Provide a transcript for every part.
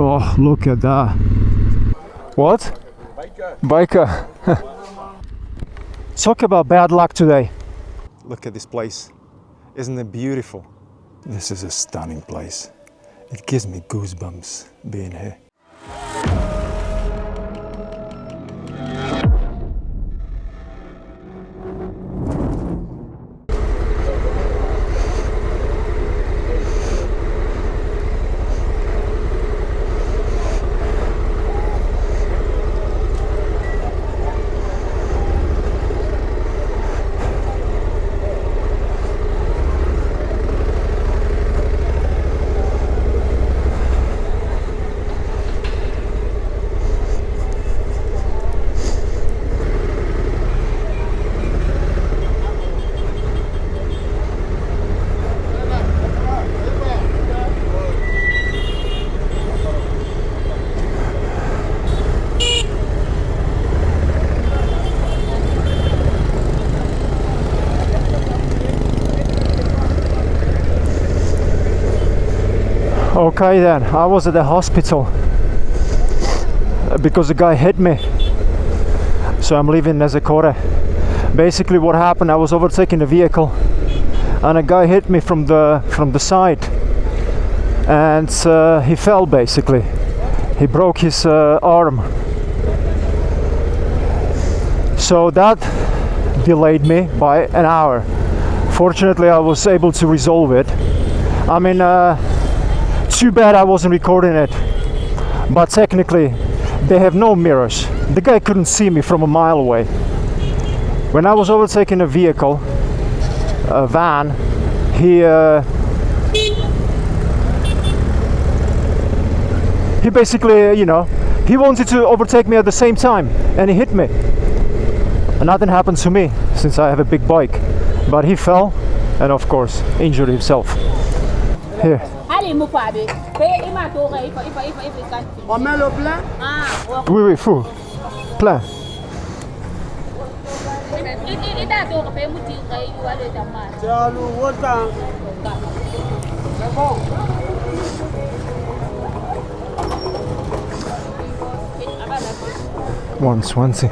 Oh, look at that. What? Biker. Talk about bad luck today. Look at this place. Isn't it beautiful? This is a stunning place. It gives me goosebumps being here. Okay then, I was at the hospital because the guy hit me. So I'm leaving Nzérékoré. Basically what happened, I was overtaking a vehicle and a guy hit me from the side, and he fell basically. He broke his arm. So that delayed me by an hour. Fortunately I was able to resolve it. I mean, too bad I wasn't recording it, but technically they have no mirrors. The guy couldn't see me from a mile away. When I was overtaking a vehicle, a van, he basically, you know, he wanted to overtake me at the same time and he hit me. And nothing happened to me since I have a big bike, but he fell and of course injured himself. Here. On met le plein? Oui, oui, full. Plein. C'est bon. 120.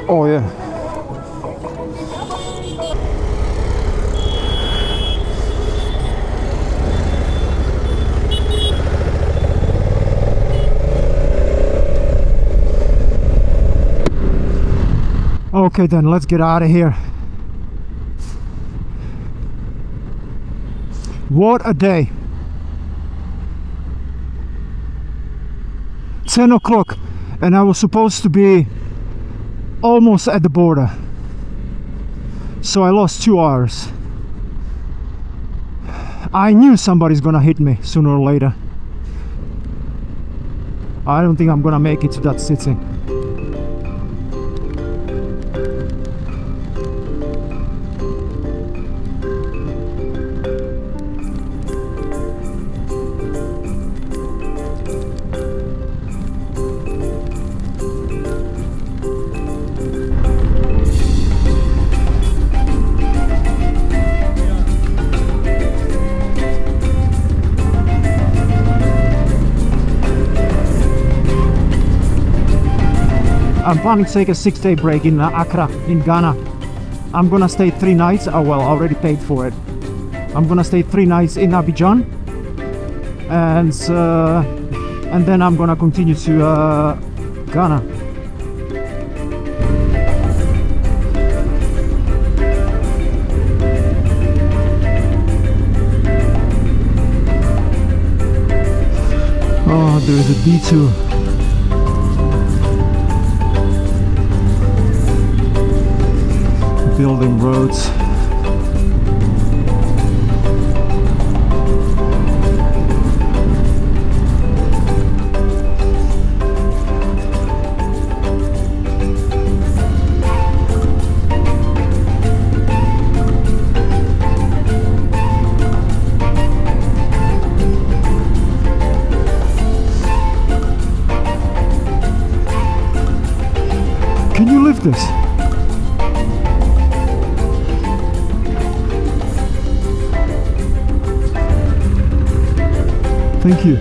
Oh yeah. Okay then, let's get out of here. What a day. 10 o'clock and I was supposed to be almost at the border. So I lost 2 hours. I knew somebody's gonna hit me sooner or later. I don't think I'm gonna make it to that city. I'm planning to take a 6-day break in Accra, in Ghana. I'm gonna stay 3 nights. Oh well, I already paid for it. I'm gonna stay 3 nights in Abidjan, and then I'm gonna continue to Ghana. Oh, there's a detour. Building roads. Can you lift this? Thank you.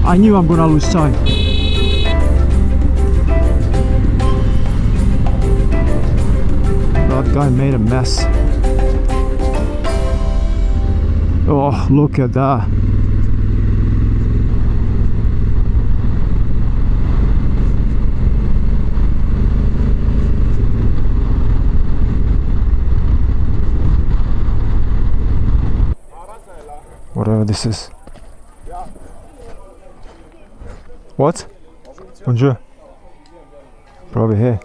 I knew I'm gonna lose time. That guy made a mess. Oh, look at that. Whatever this is. What? Bonjour. Probably here.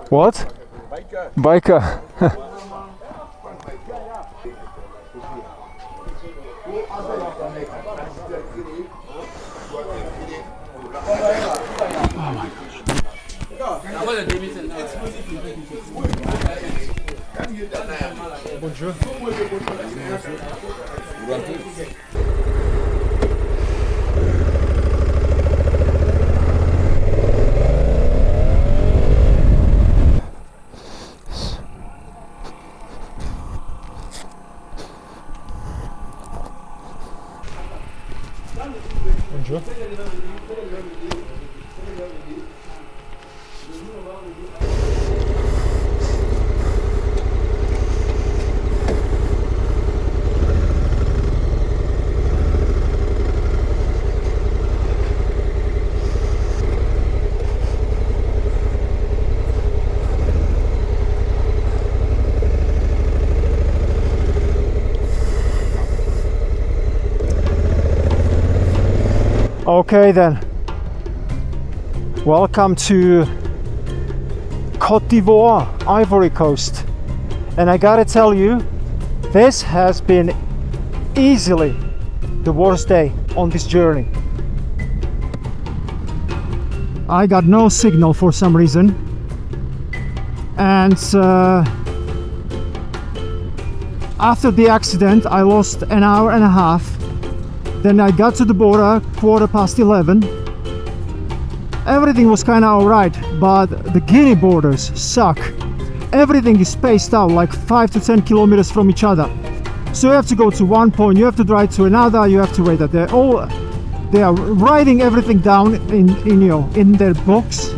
What? Biker. Bonjour. Bonjour. Okay then, welcome to Côte d'Ivoire, Ivory Coast, and I gotta tell you, this has been easily the worst day on this journey. I got no signal for some reason, and after the accident I lost an hour and a half. Then I got to the border 11:15. Everything was kind of alright, but the Guinea borders suck. Everything is spaced out like 5 to 10 kilometers from each other. So you have to go to one point, you have to drive to another, you have to wait. They are writing everything down in their books,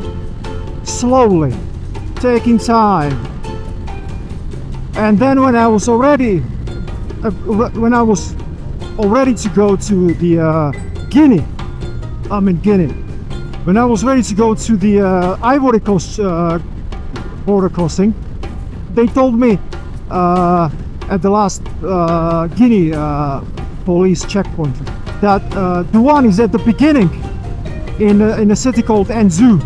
slowly, taking time. And then when I was already to go to the Guinea. When I was ready to go to the Ivory Coast border crossing, they told me at the last Guinea police checkpoint that the one is at the beginning in a city called Nzérékoré.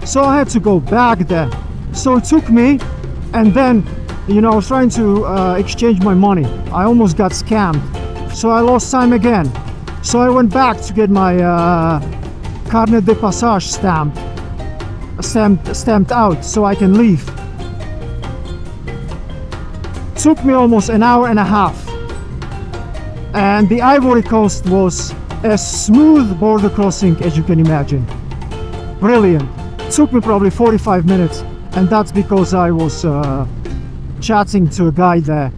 So I had to go back there. So it took me, and then I was trying to exchange my money. I almost got scammed. So I lost time again. So I went back to get my carnet de passage stamped out so I can leave. Took me almost an hour and a half. And the Ivory Coast was a smooth border crossing as you can imagine. Brilliant. Took me probably 45 minutes, and that's because I was chatting to a guy there.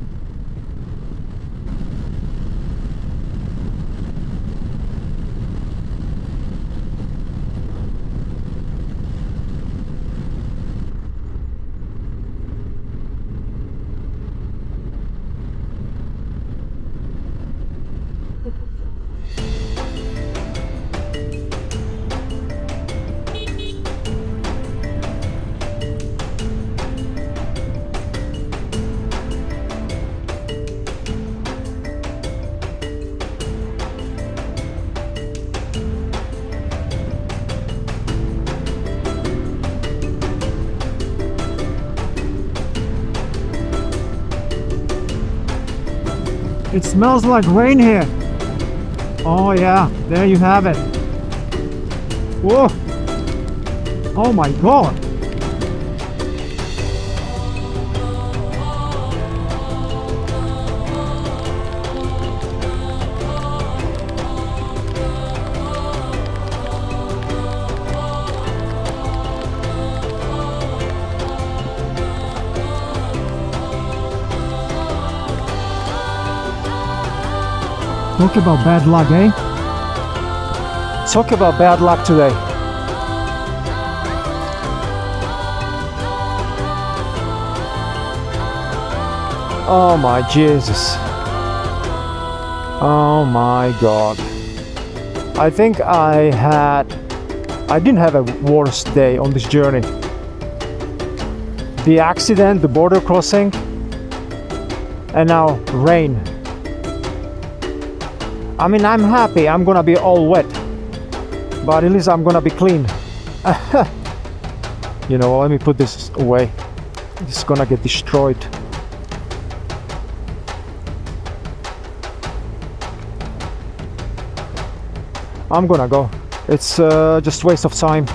It smells like rain here. Oh yeah, there you have it. Whoa! Oh my god! Talk about bad luck, eh? Talk about bad luck today. Oh my Jesus. Oh my God. I think I didn't have a worse day on this journey. The accident, the border crossing, and now rain. I mean, I'm happy I'm gonna be all wet, but at least I'm gonna be clean. You know, let me put this away. It's gonna get destroyed. I'm gonna go. It's just waste of time.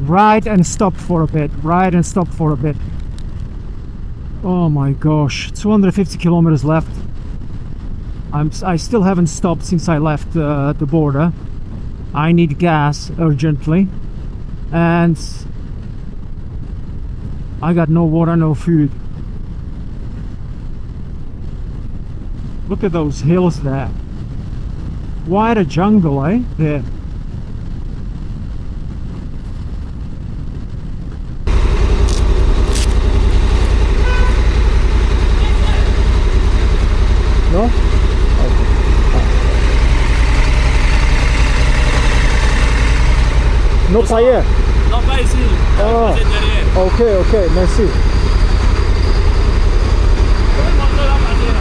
Ride and stop for a bit. Ride and stop for a bit. Oh my gosh, 250 kilometers left. I still haven't stopped since I left the border. I need gas urgently, and I got no water, no food. Look at those hills there. Quite a jungle, eh? There. No? Okay. No paye. Non, pas ici. Ah. C'est derrière. Ok, ok, merci. Je vais montrer la manière.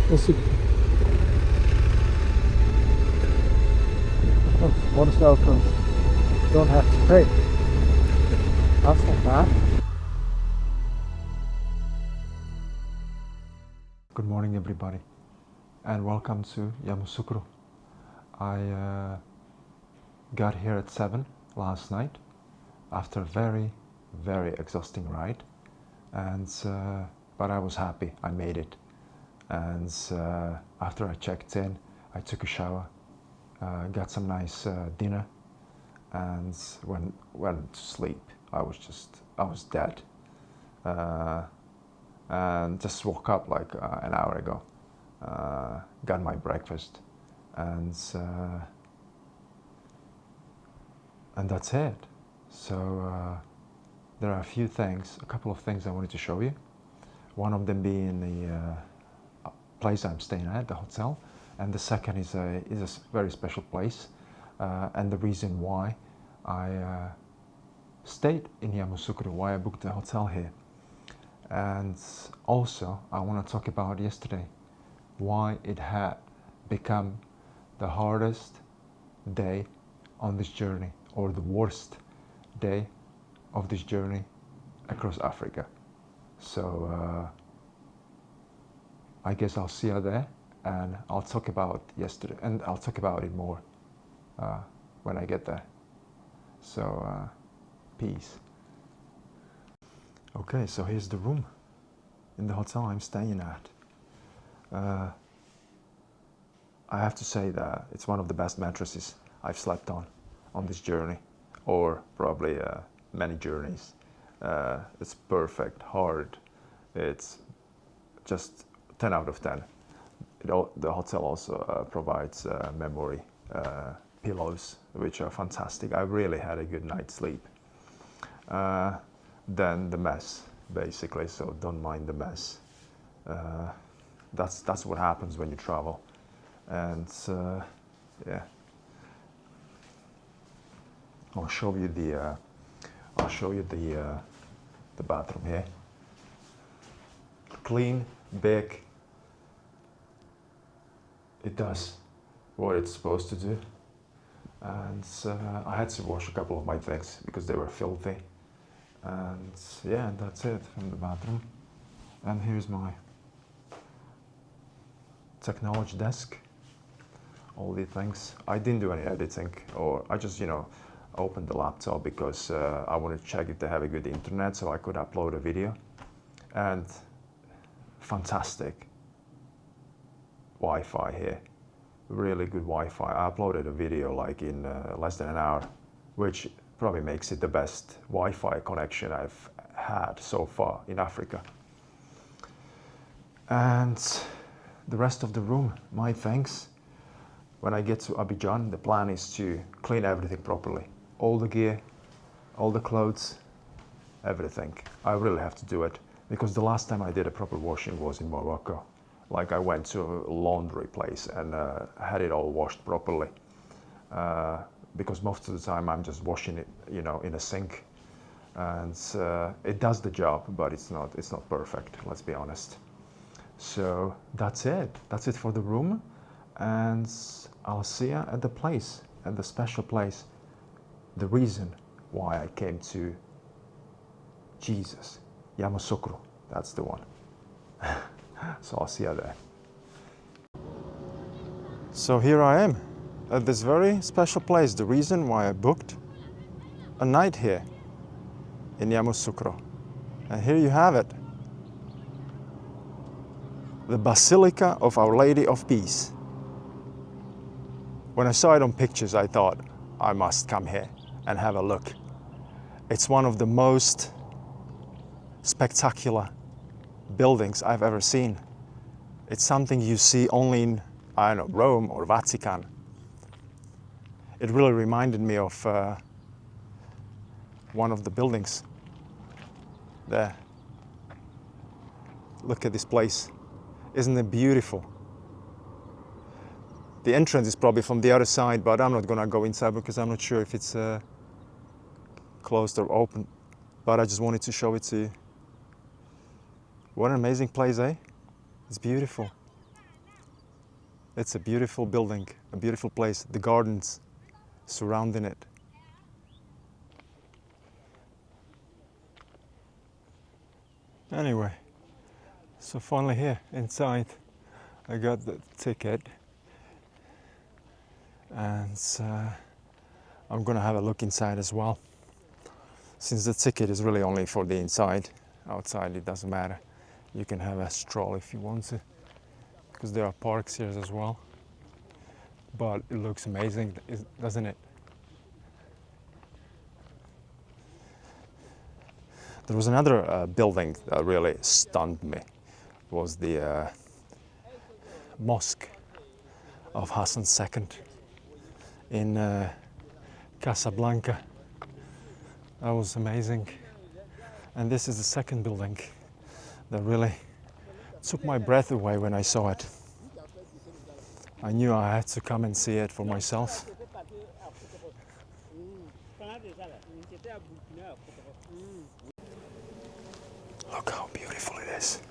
Merci. Oh, motorcycle comes. Don't have to pay. That's not bad. Good morning, everybody, and welcome to Yamoussoukro. I got here at 7 last night after a very, very exhausting ride, and but I was happy I made it. And after I checked in, I took a shower, got some nice dinner, and went to sleep. I was dead. And just woke up like an hour ago, got my breakfast, and that's it. So there are a couple of things I wanted to show you. One of them being the place I'm staying at, the hotel, and the second is a very special place, and the reason why I stayed in Yamoussoukro, why I booked the hotel here. And also I want to talk about yesterday, why it had become the hardest day on this journey, or the worst day of this journey across Africa. So I guess I'll see you there, and I'll talk about yesterday, and I'll talk about it more when I get there. So peace. Okay, so here's the room in the hotel I'm staying at. I have to say that it's one of the best mattresses I've slept on this journey, or probably many journeys. It's perfect, hard. It's just 10 out of 10. The hotel also provides memory pillows, which are fantastic. I really had a good night's sleep. Then the mess, basically, so don't mind the mess. That's what happens when you travel. And yeah, I'll show you the bathroom here. Clean, big. It does what it's supposed to do. And I had to wash a couple of my things because they were filthy. And yeah, that's it from the bathroom. And here's my technology desk. All the things. I didn't do any editing, or I just, opened the laptop because I wanted to check if they have a good internet so I could upload a video. And fantastic. Wi-Fi here. Really good Wi-Fi. I uploaded a video like in less than an hour, which probably makes it the best Wi-Fi connection I've had so far in Africa. And the rest of the room, my thanks. When I get to Abidjan, the plan is to clean everything properly. All the gear, all the clothes, everything. I really have to do it because the last time I did a proper washing was in Morocco. Like I went to a laundry place and had it all washed properly. Because most of the time I'm just washing it, you know, in a sink. And it does the job, but it's not perfect, let's be honest. So that's it. That's it for the room. And I'll see you at the place, at the special place. The reason why I came to Jesus, Yamoussoukro, that's the one. So I'll see you there. So here I am at this very special place. The reason why I booked a night here in Yamoussoukro. And here you have it. The Basilica of Our Lady of Peace. When I saw it on pictures, I thought I must come here and have a look. It's one of the most spectacular buildings I've ever seen. It's something you see only in, I don't know, Rome or Vatican. It really reminded me of one of the buildings there. Look at this place. Isn't it beautiful? The entrance is probably from the other side, but I'm not gonna go inside because I'm not sure if it's closed or open. But I just wanted to show it to you. What an amazing place, eh? It's beautiful. It's a beautiful building, a beautiful place. The gardens surrounding it. Anyway, so finally here inside, I got the ticket. And I'm gonna have a look inside as well. Since the ticket is really only for the inside, outside it doesn't matter. You can have a stroll if you want to, because there are parks here as well. But it looks amazing, doesn't it? There was another building that really stunned me. It was the mosque of Hassan II in Casablanca. That was amazing. And this is the second building that really took my breath away when I saw it. I knew I had to come and see it for myself. Look how beautiful it is.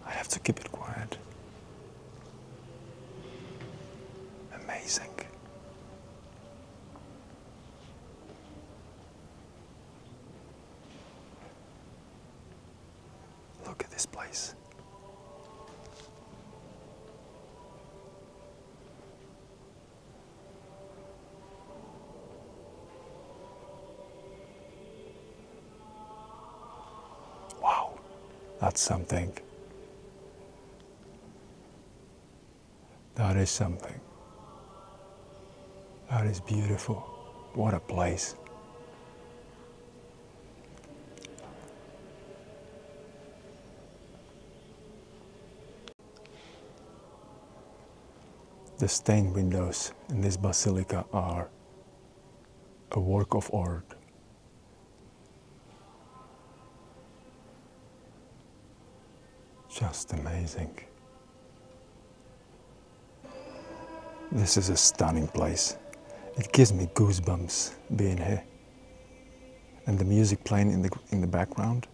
I have to keep it quiet. Amazing. Look at this place. Wow, that's something. That is something. That is beautiful. What a place. The stained windows in this basilica are a work of art. Just amazing. This is a stunning place. It gives me goosebumps being here. And the music playing in the background.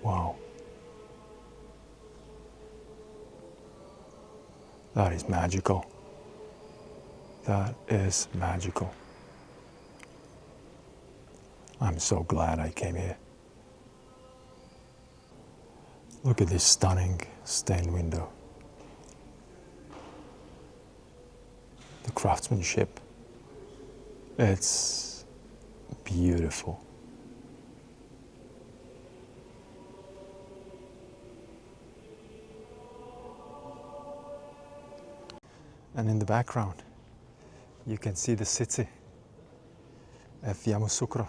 Wow. That is magical. That is magical. I'm so glad I came here. Look at this stunning stained window. The craftsmanship. It's beautiful. And in the background, you can see the city of Yamoussoukro,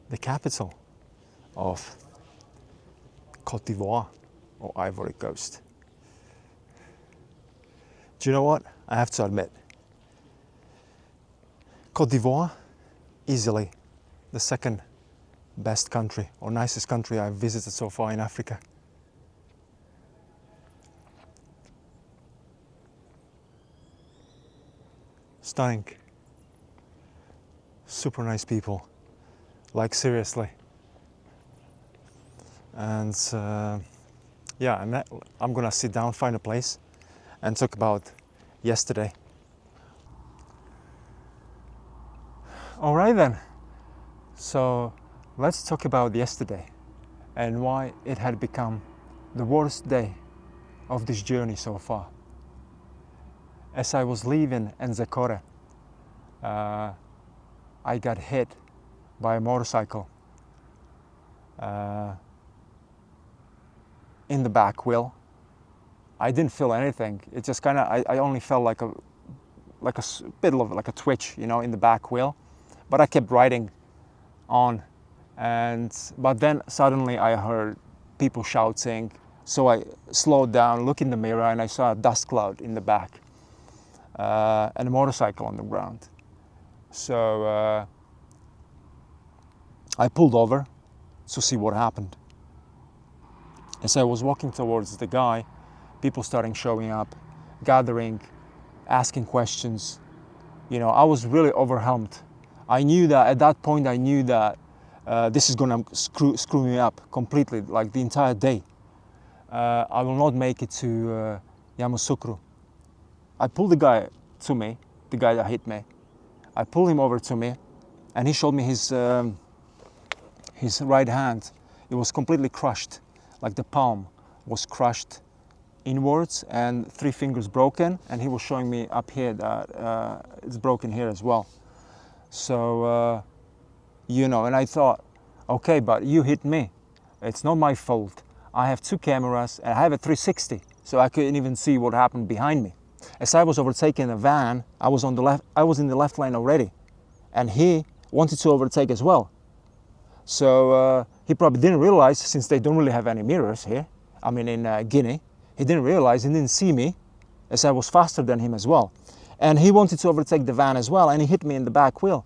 the capital of Côte d'Ivoire or Ivory Coast. Do you know what? I have to admit, Côte d'Ivoire, easily the second best country or nicest country I've visited so far in Africa. Stunning, super nice people, like seriously. And yeah, I'm gonna sit down, find a place and talk about yesterday. All right then, so let's talk about yesterday and why it had become the worst day of this journey so far. As I was leaving Nzérékoré, I got hit by a motorcycle in the back wheel. I didn't feel anything. It just kind of, I only felt like a bit of like a twitch, you know, in the back wheel. But I kept riding on, but then suddenly I heard people shouting. So I slowed down, looked in the mirror, and I saw a dust cloud in the back. And a motorcycle on the ground. So I pulled over to see what happened. As I was walking towards the guy, people started showing up, gathering, asking questions. You know, I was really overwhelmed. I knew that at that point, I knew that this is gonna screw me up completely, like the entire day. I will not make it to Yamoussoukro. I pulled the guy to me, the guy that hit me. I pulled him over to me, and he showed me his right hand. It was completely crushed, like the palm was crushed inwards, and 3 fingers broken. And he was showing me up here that it's broken here as well. So, you know, and I thought, okay, but you hit me. It's not my fault. I have 2 cameras, and I have a 360, so I couldn't even see what happened behind me. As I was overtaking a van, I was in the left lane already, and he wanted to overtake as well. So he probably didn't realize, since they don't really have any mirrors here, I mean in Guinea, he didn't realize, he didn't see me, as I was faster than him as well. And he wanted to overtake the van as well, and he hit me in the back wheel.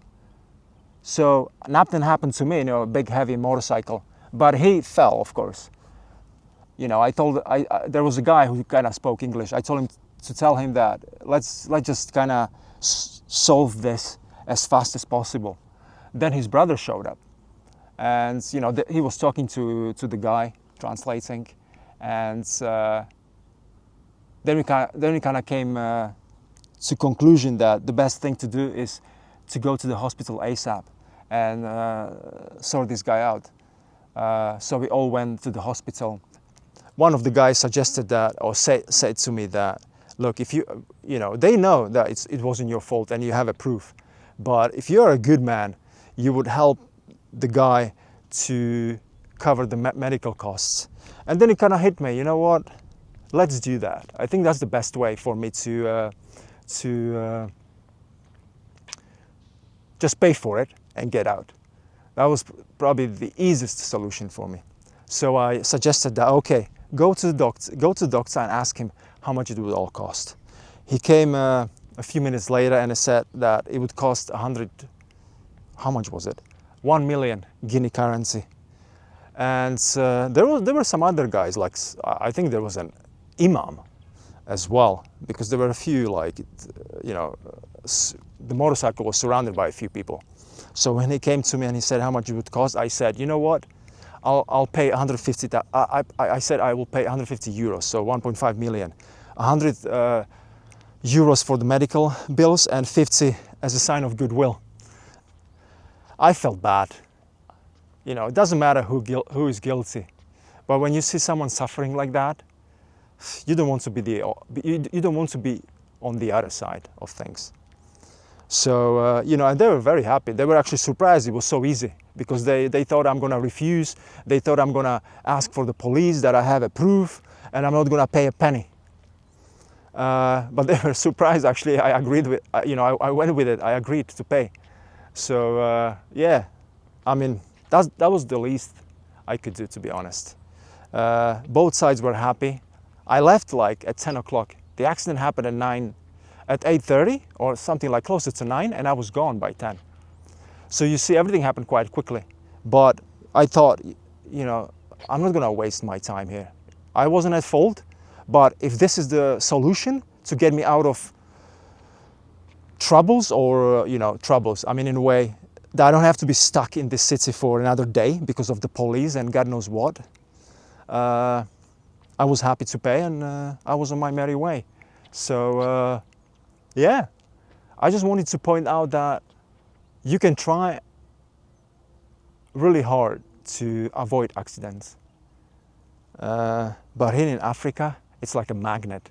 So nothing happened to me, you know, a big heavy motorcycle, but he fell, of course. You know, there was a guy who kind of spoke English. I told him to tell him that let's just kind of solve this as fast as possible. Then his brother showed up, and you know he was talking to the guy, translating, and then we kind of came to conclusion that the best thing to do is to go to the hospital ASAP and sort this guy out. So we all went to the hospital. One of the guys suggested that, or said to me that, look, if you know, they know that it wasn't your fault and you have a proof, but if you're a good man, you would help the guy to cover the medical costs. And then he kind of hit me, you know what, let's do that. I think that's the best way for me to just pay for it and get out. That was probably the easiest solution for me. So I suggested that, okay, go to the doctor and ask him how much it would all cost. He came a few minutes later and he said that it would cost 100, how much was it? 1 million Guinea currency. And there were some other guys, like I think there was an imam as well, because there were a few, like, you know, the motorcycle was surrounded by a few people. So when he came to me and he said how much it would cost, I said, you know what? I'll pay 150. I said I will pay 150 euros, so 1.5 million. 100 euros for the medical bills and 50 as a sign of goodwill. I felt bad. You know, it doesn't matter who is guilty, but when you see someone suffering like that, you don't want to be on the other side of things. So, you know, and they were very happy. They were actually surprised it was so easy, because they thought I'm going to refuse. They thought I'm going to ask for the police, that I have a proof, and I'm not going to pay a penny. But they were surprised actually. I agreed with, I went with it. I agreed to pay. So yeah, I mean, that was the least I could do, to be honest. Both sides were happy. I left like at 10 o'clock. The accident happened at 8:30 or something like closer to 9, and I was gone by 10. So you see, everything happened quite quickly. But I thought, I'm not gonna waste my time here. I wasn't at fault, but if this is the solution to get me out of troubles or, troubles, I mean, in a way that I don't have to be stuck in this city for another day because of the police and God knows what, I was happy to pay, and I was on my merry way. So yeah, I just wanted to point out that you can try really hard to avoid accidents. But here in Africa, it's like a magnet.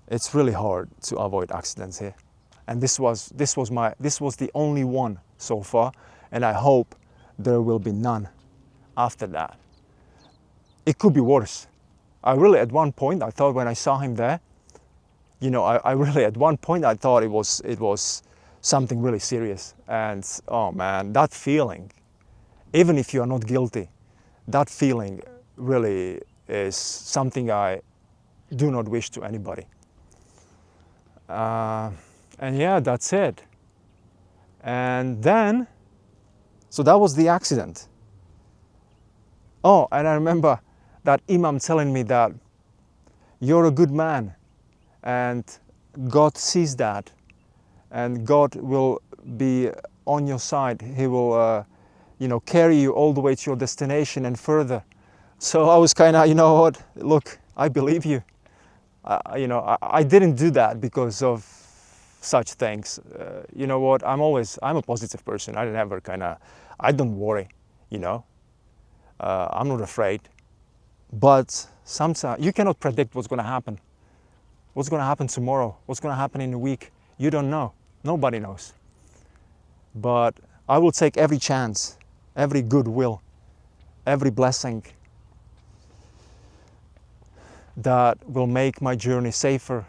It's really hard to avoid accidents here. And this was the only one so far, and I hope there will be none after that. It could be worse. I really, at one point, I thought when I saw him there, I really, at one point, I thought it was something really serious. And oh man, that feeling, even if you are not guilty, that feeling really is something I do not wish to anybody. And yeah, that's it. And then, so that was the accident. Oh, and I remember that Imam telling me that you're a good man and God sees that and God will be on your side. He will, carry you all the way to your destination and further. So I was kind of, what, look, I believe you. I didn't do that because of such things. You know what, I'm a positive person. I don't worry, I'm not afraid. But sometimes you cannot predict what's going to happen. What's going to happen tomorrow? What's going to happen in a week? You don't know. Nobody knows. But I will take every chance, every goodwill, every blessing that will make my journey safer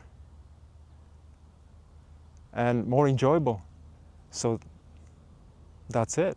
and more enjoyable. So that's it.